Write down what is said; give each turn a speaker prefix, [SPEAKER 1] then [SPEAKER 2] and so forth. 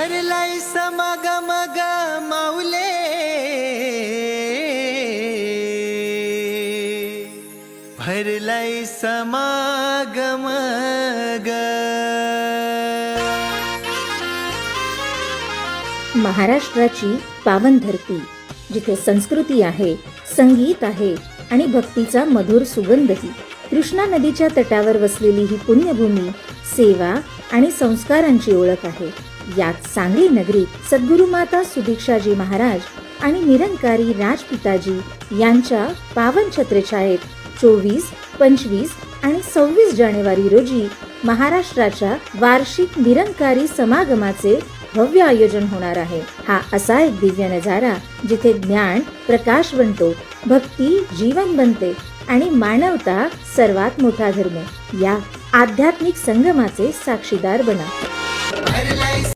[SPEAKER 1] भरलाय समागम ग माऊले, भरलाय समागम ग.
[SPEAKER 2] महाराष्ट्राची पावन धरती, जिथे संस्कृती आहे, संगीत आहे आणि भक्तीचा मधुर सुगंधही. कृष्णा नदीच्या तटावर वसलेली ही पुण्यभूमी सेवा आणि संस्कारांची ओळख आहे. यात सांगली नगरीत सद्गुरू माता सुदीक्षाजी महाराज आणि निरंकारी राजपिताजी यांच्या पावन छत्रछायेत 24, 25 आणि 26 जानेवारी रोजी महाराष्ट्राच्या वार्षिक निरंकारी समागमाचे भव्य आयोजन होणार आहे. हा असा एक दिव्य नजारा जिथे ज्ञान प्रकाश बनतो, भक्ती जीवन बनते आणि मानवता सर्वात मोठा धर्म. या आध्यात्मिक संगमाचे साक्षीदार बना.